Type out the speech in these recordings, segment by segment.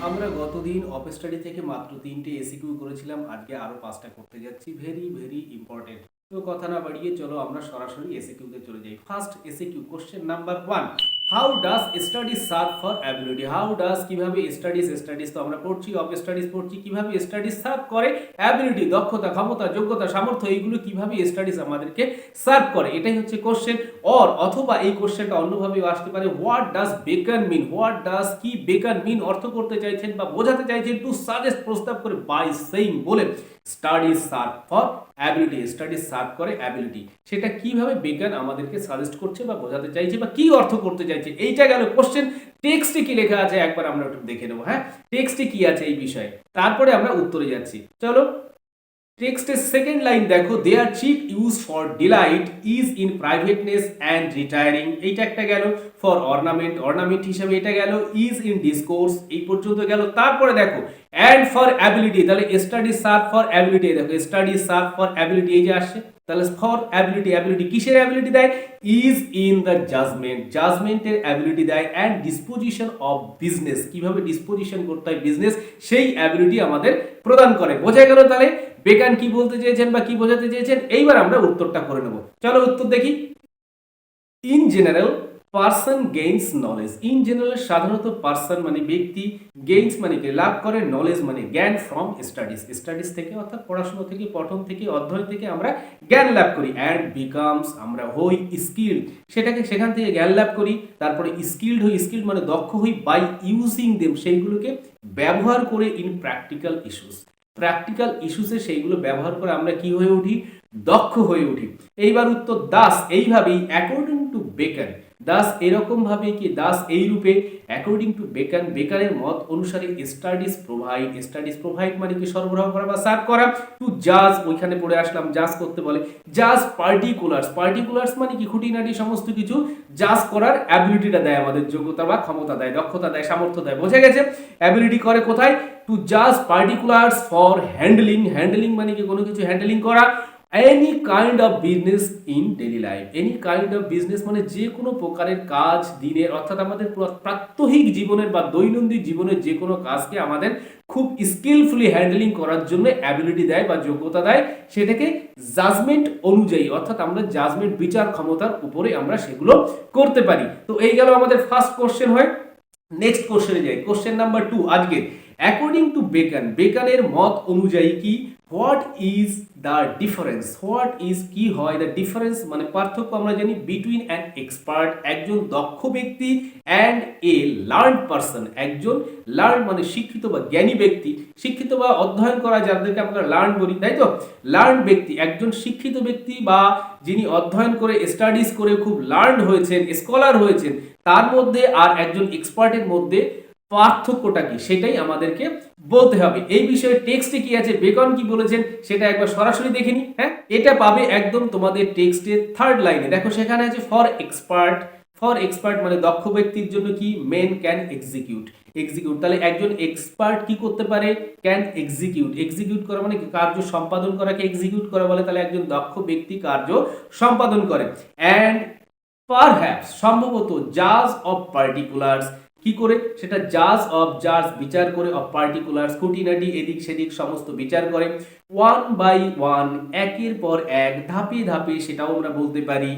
আমরা গতদিন of study থেকে মাত্র 3টে এসিকিউ করেছিলাম, আজকে আরো 5টা করতে যাচ্ছি। Very very important. তো কথা না বাড়িয়ে চলো আমরা সরাসরি এসিকিউতে চলে যাই। First SCQ, question number 1, how does studies serve for ability. How does কিভাবে স্টাডিজ তো আমরা পড়ছি, অফ স্টাডিজ পড়ছি, কিভাবে স্টাডিজ সার্ভ করে অ্যাবিলিটি, দক্ষতা, ক্ষমতা, যোগ্যতা, সামর্থ্য, এইগুলো কিভাবে স্টাডিজ আমাদেরকে সার্ভ করে, এটাই হচ্ছে কোশ্চেন। অথবা এই কোশ্চেনটা অন্যভাবেও আসতে পারে, what does bacon mean. What does কি বেকন মিন অর্থ করতে চাইছেন বা বোঝাতে চাইছেন, টু সাজেস্ট প্রস্তাব করে, বাই সেইং বলে, studies serve for ability, studies serve করে অ্যাবিলিটি, সেটা কিভাবে বেকন আমাদেরকে সাজেস্ট করছে বা বোঝাতে চাইছে বা কি অর্থ করতে চাইছে, এইটা গেল কোশ্চেন। টেক্সটে কি লেখা আছে একবার আমরা একটু দেখে নেবো। হ্যাঁ, টেক্সটে কি আছে এই বিষয়ে, তারপরে আমরা উত্তরে যাচ্ছি। চলো, টেক্সটের সেকেন্ড লাইন দেখো, their chief use for delight is in privateness and retiring, এইটা একটা গেল। ফর অর্নামেন্ট হিসেবে এটা গেল। ইজ ইন ডিসকোর্স, এই পর্যন্ত গেল। তারপরে দেখো, অ্যান্ড ফর অ্যাবিলিটি, তাহলে স্টাডি সার্ভ ফর অ্যাবিলিটি, দেখো স্টাডি সার্ভ ফর অ্যাবিলিটি এই যে আসছে, তাহলে ফর অ্যাবিলিটি, অ্যাবিলিটি কিসের অ্যাবিলিটি দেয়, ইজ ইন দ্য জাজমেন্টের অ্যাবিলিটি দেয়, অ্যান্ড ডিসপোজিশন অফ বিজনেস, কিভাবে ডিসপোজিশন করতে হয় বিজনেস, সেই অ্যাবিলিটি আমাদের প্রদান করে। বোঝা গেল তাহলে বেকান কি বলতে চেয়েছেন বা কি বোঝাতে চেয়েছেন। এইবার আমরা উত্তরটা করে নেব। চলো উত্তর দেখি। In general person gains knowledge. In general সাধারণত পার্সন মানে ব্যক্তি, গেইনস মানে কি লাভ করে, নলেজ মানে জ্ঞান, ফ্রম স্টাডিজ থেকে, অর্থাৎ পড়াশোনা থেকে, পঠন থেকে, অধ্যয়ন থেকে আমরা জ্ঞান লাভ করি। অ্যান্ড বিকামস আমরা হই স্কিল্ড, সেখান থেকে জ্ঞান লাভ করি। তারপরে স্কিল্ড মানে দক্ষ হই, বাই ইউজিং দেম সেইগুলোকে ব্যবহার করে, ইন প্র্যাকটিক্যাল ইস্যুসে সেইগুলো ব্যবহার করে আমরা কি হয়ে উঠি, দক্ষ হয়ে উঠি। এইবার উত্তর, দাস এইভাবেই, অ্যাকর্ডিং টু বেকন, দাস এরকম ভাবে কি, দাস এই রূপে, অ্যাকর্ডিং টু বেকন বেকারের মত অনুসারে, স্টাডিজ প্রোভাইড মানে কি সরবরাহ করা বা সার্ভ করা, টু জাজ ওইখানে পড়ে আসলাম, জাজ করতে বলে, জাজ পার্টিকুলার্স মানে কি খুঁটিনাটি সমস্ত কিছু জাজ করার অ্যাবিলিটিটা দেয় আমাদের, যোগ্যতা বা ক্ষমতা দেয়, দক্ষতা দেয়, সামর্থ্য দেয়। বোঝা গেছে, অ্যাবিলিটি করে কোথায়, টু জাজ পার্টিকুলার্স ফর হ্যান্ডলিং মানে কি কোনো কিছু হ্যান্ডলিং করা, any kind of business in daily life. Any kind of business মানে যে কোনো প্রকারের কাজ দিনের, অর্থাৎ আমাদের প্রাত্যহিক জীবনের বা দৈনন্দিন জীবনের যে কোনো কাজকে আমাদের খুব স্কিলফুলি হ্যান্ডলিং করার জন্য অ্যাবিলিটি দেয় বা যোগ্যতা দেয়, সেটাকে জাজমেন্ট অনুযায়ী, অর্থাৎ আমরা জাজমেন্ট বিচার ক্ষমতার উপরে আমরা সেগুলো করতে পারি। তো এই গেল আমাদের ফার্স্ট কোশ্চেন হয়। নেক্সট কোশ্চেনে যাই, কোশ্চেন নাম্বার 2 আজকে। অ্যাকর্ডিং টু বেকানের মত অনুযায়ী কি, what is the difference, what is কি হয়, দ্য ডিফারেন্স মানে পার্থক্য আমরা জানি, বিটুইন অ্যান এক্সপার্ট একজন দক্ষ ব্যক্তি, অ্যান্ড এ লার্ন পারসন একজন লার্ন মানে শিক্ষিত বা জ্ঞানী ব্যক্তি, শিক্ষিত বা অধ্যয়ন করা যাদেরকে আমরা লার্ন বলি, তাই তো, লার্ন ব্যক্তি একজন শিক্ষিত ব্যক্তি বা যিনি অধ্যয়ন করে স্টাডিজ করে খুব লার্ন হয়েছেন, স্কলার হয়েছেন, তার মধ্যে আর একজন এক্সপার্টের মধ্যে পার্থক্যটা কি, সেটাই আমাদেরকে বলতে হবে। এই বিষয়ে টেক্সটে কি আছে, বেকন কি বলেছেন সেটা একবার সরাসরি দেখে নি। হ্যাঁ, এটা পাবে একদম তোমাদের টেক্সটের থার্ড লাইনে। দেখো সেখানে আছে ফর এক্সপার্ট মানে দক্ষ ব্যক্তির জন্য কি, মেন ক্যান এক্সিকিউট, তাহলে একজন এক্সপার্ট কি করতে পারে, ক্যান এক্সিকিউট করা মানে কার্য সম্পাদন করাকে এক্সিকিউট করা বলে, তাহলে একজন দক্ষ ব্যক্তি কার্য সম্পাদন করে। অ্যান্ড পারহ্যাপস সম্ভবত, জাজ অফ পার্টিকুলার্স কি করে, সেটা জাজ বিচার করে, অফ পার্টিকুলার্স খুঁটিনাটি এদিক সেদিক সমস্ত বিচার করে, ওয়ান বাই ওয়ান একের পর এক, ধাপে ধাপে, সেটাও আমরা বলতে পারি।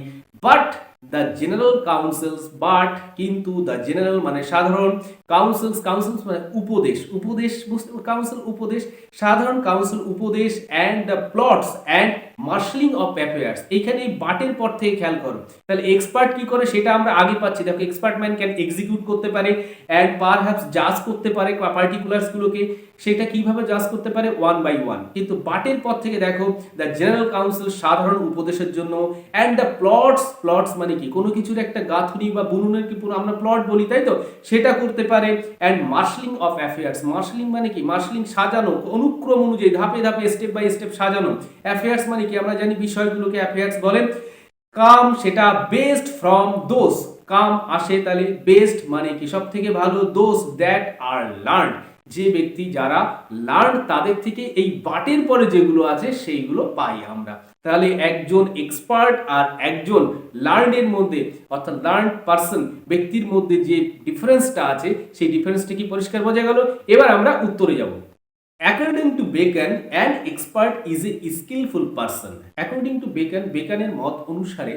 বাট দ্য জেনারেল বাট কিন্তু, দ্য জেনারেল মানে সাধারণ, কাউন্সিলস মানে উপদেশ, কাউন্সিল উপদেশ, সাধারণ কাউন্সিল উপদেশ, and the plots and marshalling of affairs, এখানে বাটের পর থেকে খেয়াল করো, তাহলে এক্সপার্ট কি করে সেটা আমরা আগে পাচ্ছি। দেখো এক্সপার্ট ম্যান ক্যান এক্সিকিউট করতে পারে, অ্যান্ড পারহ্যাপস জাজ করতে পারে পার্টিকুলার্স গুলোকে, সেটা কিভাবে জাজ করতে পারে, ওয়ান বাই ওয়ান। কিন্তু বাটের পর থেকে দেখো, দ্য জেনারেল কাউন্সিল সাধারণ উপদেশের জন্য, অ্যান্ড দ্য প্লটস মানে কি কোনো কিছুর একটা গাঁথুনি বা বুননের কি পুরো আমরা প্লট বলি, তাই তো, সেটা করতে পারে। And marshalling of affairs, marshalling মানে কি, মার্শালিং সাজানো, অনুক্রম অনুযায়ী ধাপে ধাপে স্টেপ বাই স্টেপ সাজানো। অ্যাফেয়ার্স মানে কি আমরা জানি বিষয়গুলোকে অ্যাফেয়ার্স বলেন। কাম সেটা বেস্ট ফ্রম দোজ, কাম আসে তাহলে বেস্ট মানে কি সব থেকে ভালো, দোজ দ্যাট আর লার্ন যে ব্যক্তি যারা লার্ন তাদের থেকে এই বাটের পরে যেগুলো আছে সেইগুলো পাই আমরা। তাহলে একজন এক্সপার্ট আর একজন লার্নের মধ্যে অর্থাৎ লার্ন পার্সন ব্যক্তির মধ্যে যে ডিফারেন্সটা আছে সেই ডিফারেন্সটা কি পরিষ্কার বোঝা গেল। এবার আমরা উত্তরে যাব। According to Bacon, an expert is a skillful person. According to Bacon, বেকানের মত অনুসারে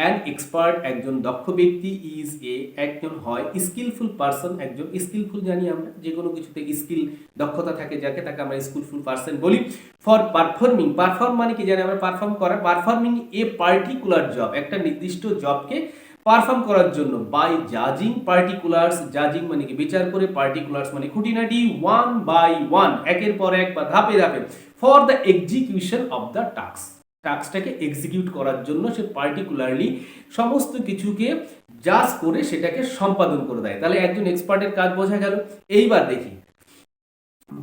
an expert একজন দক্ষ ব্যক্তি is a একজন হয় skillful person একজন skillful জানি আমরা যে কোনো কিছুতে স্কিল দক্ষতা থাকে যাকে তাকে আমরা skillful person বলি। ফর পারফর্মিং পারফর্ম মানে কি জানি আমরা পারফর্ম করা পারফর্মিং এ পার্টিকুলার জব একটা নির্দিষ্ট জবকে পারফর্ম করার জন্য বাই জাজিং পার্টিকুলার্স জাজিং মানে কি বিচার করে পার্টিকুলার্স মানে খুঁটিনাটি ওয়ান বাই ওয়ান একের পর এক বা ধাপে ধাপে for the execution of the টাস্কটাকে এক্সিকিউট করার জন্য সে পার্টিকুলারলি সমস্ত কিছুকে জাজ করে সেটাকে সম্পাদন করে দেয়। তাহলে একজন এক্সপার্টের কাজ বোঝা গেল। এইবার দেখি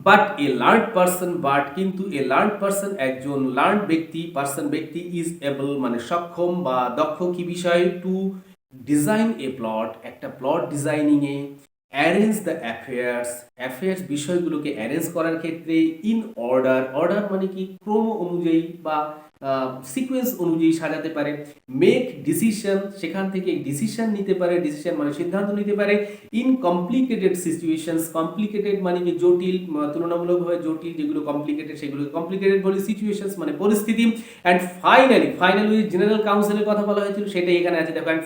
but A learn person but কিন্তু এ লার্ন পার্সন একজন লার্ন ব্যক্তি পার্সন ব্যক্তি ইজ এবল মানে সক্ষম বা দক্ষ কি বিষয়ে টু ডিজাইন এ প্লট একটা প্লট ডিজাইনিংয়ে অ্যারেঞ্জ দ্য অ্যাফেয়ার্স বিষয়গুলোকে অ্যারেঞ্জ করার ক্ষেত্রে ইন অর্ডার মানে কি ক্রম অনুযায়ী বা সিকোয়েন্স অনুযায়ী সাজাতে পারে। মেক ডিসিশন সেখান থেকে ডিসিশন নিতে পারে ডিসিশন মানে সিদ্ধান্ত নিতে পারে। ইন কমপ্লিকেটেড সিচুয়েশনস কমপ্লিকেটেড মানে কি জটিল তুলনামূলকভাবে জটিল যেগুলো কমপ্লিকেটেড সেগুলো কমপ্লিকেটেড বলি সিচুয়েশনস মানে পরিস্থিতি। অ্যান্ড ফাইনালি জেনারেল কাউন্সিলের কথা বলা হয়েছিল সেটাই এখানে আছে দেখো। অ্যান্ড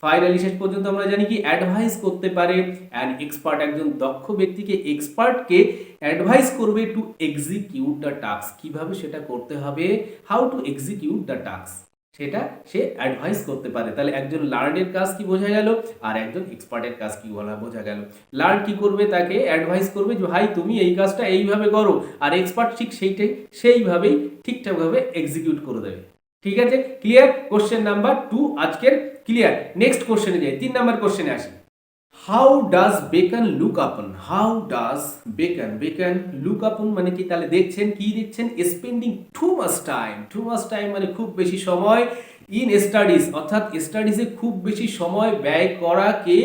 ফাইনালি শেষ পর্যন্ত আমরা জানি কি অ্যাডভাইস করতে পারে অ্যান্ড এক্সপার্ট একজন দক্ষ ব্যক্তিকে এক্সপার্টকে অ্যাডভাইস করবে টু এক্সিকিউট দ্য টাস্ক কিভাবে সেটা করতে হবে how to execute the task সেটা সে অ্যাডভাইস করতে পারে। তাহলে একজন লার্নের কাজ কি বোঝা গেল আর একজন এক্সপার্টের কাজ কি বোঝা গেল। লার্ন কি করবে তাকে অ্যাডভাইস করবে যে ভাই তুমি এই কাজটা এইভাবে করো আর এক্সপার্ট ঠিক সেইভাবেই ঠিকঠাকভাবে এক্সিকিউট করে দেবে। ঠিক আছে ক্লিয়ার। কোশ্চেন নাম্বার 2 আজকের ক্লিয়ার। নেক্সট কোশ্চেনে যাই 3 নাম্বার কোশ্চেনে আসি। হাউ ডাজ বেকন লুক আপন বেকন লুক আপন মানে কি তাহলে দেখছেন স্পেন্ডিং টু মাচ টাইম মানে খুব বেশি সময় ইন স্টাডিজ অর্থাৎ স্টাডিজে খুব বেশি সময় ব্যয় করাকে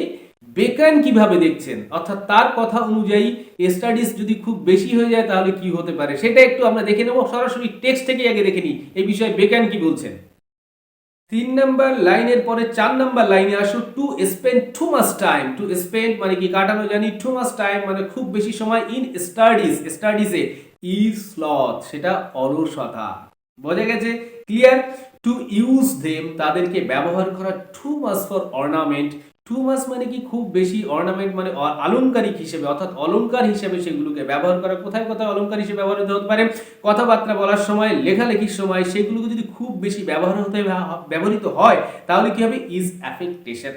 বেকন কিভাবে দেখছেন অর্থাৎ তার কথা অনুযায়ী স্টাডিজ যদি খুব বেশি হয়ে যায় তাহলে কি হতে পারে সেটা একটু আমরা দেখে নেব। সরাসরি টেক্সট থেকে আগে দেখে নিই এই বিষয়ে বেকন কি বলছেন। 3 নাম্বার লাইনের পরে 4 নাম্বার লাইনে আসো। To spend too much time to spend মানে কি কাটানো জানি টু মাচ টাইম মানে খুব বেশি সময় ইন স্টাডিজে ইজ স্লথ সেটা অলসতা বোঝা গেছে ক্লিয়ার। টু ইউজ দেম তাদেরকে ব্যবহার করা too much for ornament too much মানে কি খুব বেশি অর্নামেন্ট মানে আলংকারিক হিসেবে অর্থাৎ অলংকার হিসেবে সেগুলোকে ব্যবহার করা কোথায় অলংকার হিসেবে ব্যবহৃত হতে পারে কথাবার্তা বলার সময় লেখালেখির সময় সেগুলোকে যদি খুব বেশি ব্যবহৃত হয় তাহলে কি হবে ইজ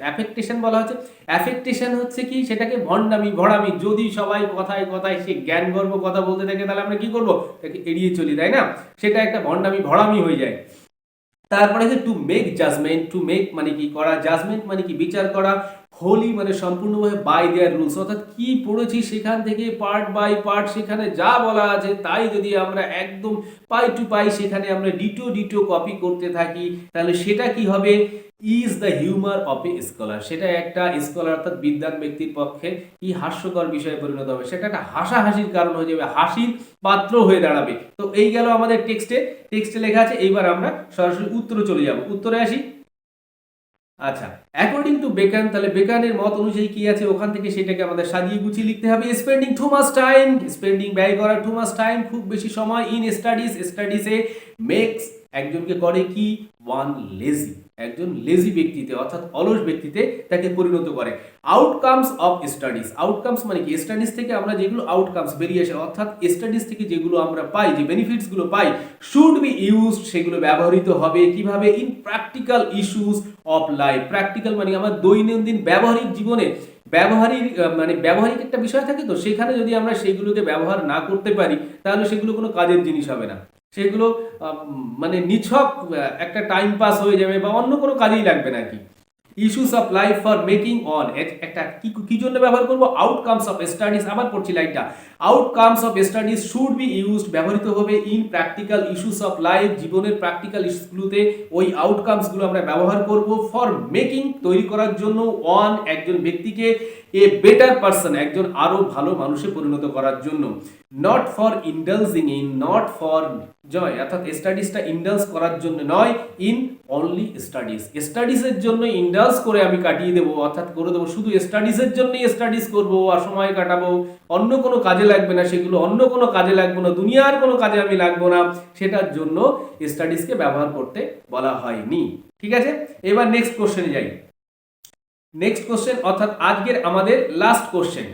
অ্যাফেক্টেশন বলা হচ্ছে। অ্যাফেক্টেশন হচ্ছে কি সেটাকে ভড়ামি যদি সবাই কথায় সে জ্ঞান গর্ব কথা বলতে থাকে তাহলে আমরা কি করবো তাকে এড়িয়ে চলি তাই না সেটা একটা ভড়ামি হয়ে যায়। তারপরে টু মেক মানে কি করা জাজমেন্ট মানে কি বিচার করা হোলি মানে সম্পূর্ণভাবে বাই দেয়ার রুলস অর্থাৎ কি পড়েছি সেখান থেকে পার্ট বাই পার্ট সেখানে যা বলা আছে তাই যদি আমরা একদম পাই টু পাই সেখানে আমরা ডিটো কপি করতে থাকি তাহলে সেটা কি হবে is the humour of A scholar সেটা একটা স্কলার অর্থাৎ বিদ্বান ব্যক্তির পক্ষে কি হাস্যকর বিষয়ে পরিণত হবে সেটা একটা হাসাহাসির কারণ হয়ে যাবে হাসির পাত্র হয়ে দাঁড়াবে। তো এই গেল আমাদের টেক্সটে লেখা আছে। এইবার আমরা সরাসরি উত্তরে চলে যাব। উত্তরে আসি। আচ্ছা অ্যাকর্ডিং টু বেকন তাহলে বেকনের মত অনুযায়ী কি আছে ওখান থেকে সেটাকে আমাদের সাজিয়ে গুছিয়ে লিখতে হবে। স্পেন্ডিং টু মাচ টাইম ব্যয় করা টু মাচ টাইম খুব বেশি সময় ইন স্টাডিজে মেক্স একজনকে করে কি ওয়ান লেজি একজন লেজি ব্যক্তিতে অর্থাৎ অলস ব্যক্তিতে তাকে পরিণত করে। আউটকামস অফ আউটকামস মানে কি স্টাডিজ থেকে আমরা যেগুলো আউটকামস বেরিয়ে আসে অর্থাৎ স্টাডিজ থেকে যেগুলো আমরা পাই যে বেনিফিটসগুলো পাই শুড বি ইউজড সেগুলো ব্যবহৃত হবে কিভাবে in practical issues of life practical মানে আমার দৈনন্দিন ব্যবহারিক জীবনে ব্যবহারিক একটা বিষয় থাকে তো সেখানে যদি আমরা সেগুলোকে ব্যবহার না করতে পারি তাহলে সেগুলো কোনো কাজের জিনিস হবে না সেগুলো মানে নিছক একটা টাইম পাস হয়ে যাবে বা অন্য কোনো কাজেই লাগবে না আর কি। Issues of life for making on একটা কি জন্য ব্যবহার করব আউটকামস অফ স্টাডিজ আবার পড়ছি লাইনটা outcomes of studies should be used ব্যবহৃত হবে in practical issues of life জীবনের প্র্যাকটিক্যাল ইস্যুগুলোতে ওই আউটকামসগুলো আমরা ব্যবহার করব ফর মেকিং তৈরি করার জন্য অন একজন ব্যক্তিকে এ বেটার পারসন, একজন আরো ভালো মানুষে পরিণত করার জন্য, not for indulging in, not for joy, অর্থাৎ স্টাডিজটা ইন্ডালজ করার জন্য নয়, ইন অনলি স্টাডিজ, স্টাডিজের জন্য ইন্ডালজ করে আমি কাটিয়ে দেবো, অর্থাৎ করে দেবো শুধু স্টাডিজের জন্যই স্টাডিজ করবো আর সময় কাটাবো, অন্য কোনো কাজে লাগবে না, সেগুলো অন্য কোনো কাজে লাগবে না, দুনিয়ার কোনো কাজে আমি লাগবো না, সেটার জন্য স্টাডিজকে ব্যবহার করতে বলা হয়নি। ঠিক আছে, এবার নেক্সট কোশ্চেনে যাই। নেক্সট কোশ্চেন অর্থাৎ আজকের আমাদের last question,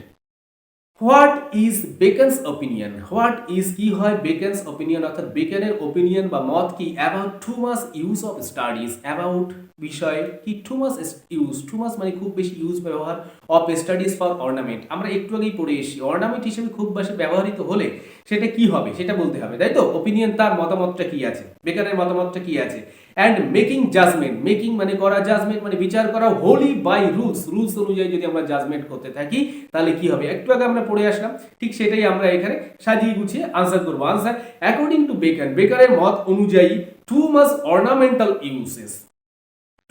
what is Bacon's opinion, what is কি হয় বেকনস অপিনিয়ন, অর্থাৎ বেকনের ওপিনিয়ন বা মত কি about too much use of studies, about বিষয়ে কি too much use, too much মানে খুব বেশি ইউজ ব্যবহার, অফ স্টাডিজ ফর অর্নামেন্ট, আমরা একটু আগেই পড়ে এসেছি অর্নামেন্ট হিসেবে খুব বেশি ব্যবহৃত হলে সেটা কি হবে সেটা বলতে হবে, তাই তো, ওপিনিয়ন তার মতামতটা কি আছে, বেকনের মতামতটা কি আছে, অ্যান্ড মেকিং জাজমেন্ট, মেকিং মানে করা, জাজমেন্ট মানে বিচার করা, হোলি বাই রুলস, রুলস অনুযায়ী যদি আমরা জাজমেন্ট করতে থাকি তাহলে কি হবে, একটু আগে আমরা পড়ে আসলাম, ঠিক সেটাই আমরা এখানে সাজিয়ে গুছিয়ে আনসার করবো। আনসার, অ্যাকর্ডিং টু বেকন, বেকারের মত অনুযায়ী টু মাস অর্নামেন্টাল ইউজেস,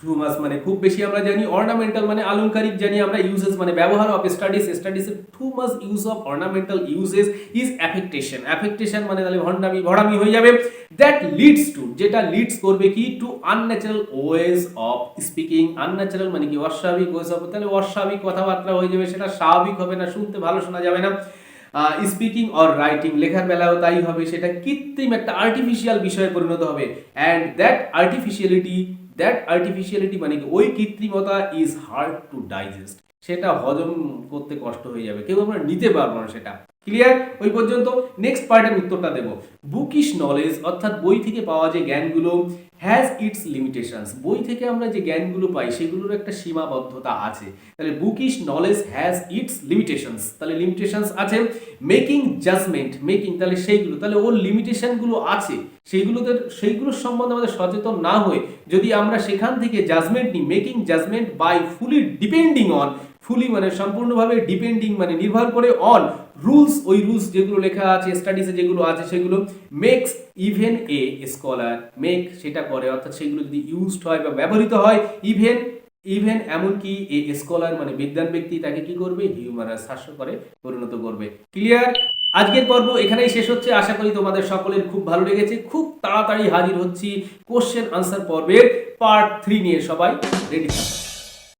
টু মাস মানে খুব বেশি আমরা জানি, অর্নামেন্টাল মানে আলংকারিক জানি আমরা, ইউজেস মানে ব্যবহার, অফ স্টাডিজ, স্টাডিজের too much use of ornamental uses is affectation, affectation মানে তাহলে ভণ্ডামি ভড়ামি হয়ে যাবে, দ্যাট লিডস টু, যেটা লিডস করবে কি to unnatural ways of speaking, unnatural মানে কি অস্বাভাবিক ওয়েজ অফ, তাহলে অস্বাভাবিক কথাবার্তা হয়ে যাবে, সেটা স্বাভাবিক হবে না, শুনতে ভালো শোনা যাবে না, স্পিকিং অর রাইটিং লেখার বেলাও তাই হবে, সেটা কৃত্রিম একটা আর্টিফিশিয়াল বিষয়ে পরিণত হবে, অ্যান্ড দ্যাট আর্টিফিশিয়ালিটি মানে কি ওই কৃত্রিমতা ইজ হার্ড টু ডাইজেস্ট, সেটা হজম করতে কষ্ট হয়ে যাবে, কেউ আমরা নিতে পারবো না সেটা। ক্লিয়ার ওই পর্যন্ত? নেক্সট পার্টের উত্তরটা দেবো, বুকিশ নলেজ অর্থাৎ বই থেকে পাওয়া যে জ্ঞানগুলো, হ্যাজ ইটস লিমিটেশনস, বই থেকে আমরা যে জ্ঞানগুলো পাই সেগুলোর একটা সীমাবদ্ধতা আছে, তাহলে bookish knowledge has its limitations, তাহলে লিমিটেশনস আছে, মেকিং জাজমেন্ট, মেকিং তাহলে সেইগুলো, তাহলে ওর লিমিটেশনগুলো আছে, সেইগুলোর সম্বন্ধে আমাদের সচেতন না হয়ে যদি আমরা সেখান থেকে জাজমেন্ট নিই, making judgement by fully depending on, fully মানে সম্পূর্ণভাবে, ডিপেন্ডিং মানে নির্ভর করে, অন রুলস, ওই রুলস যেগুলো লেখা আছে স্টাডিজে যেগুলো আছে সেগুলো, makes even a scholar, make সেটা করে অর্থাৎ সেগুলো যদি ইউজড হয় বা ব্যবহৃত হয়, ইভেন এমনকি এ স্কলার মানে বিদ্বান ব্যক্তি তাকে কি করবে, হিউমারাস হাস্যকরে পরিণত করবে। ক্লিয়ার? আজকের পর্ব এখানেই শেষ হচ্ছে, আশা করি তোমাদের সকলের খুব ভালো লেগেছে, খুব তাড়াতাড়ি হাজির হচ্ছি কোশ্চেন আনসার পর্বের পার্ট 3 নিয়ে, সবাই রেডি থাকো।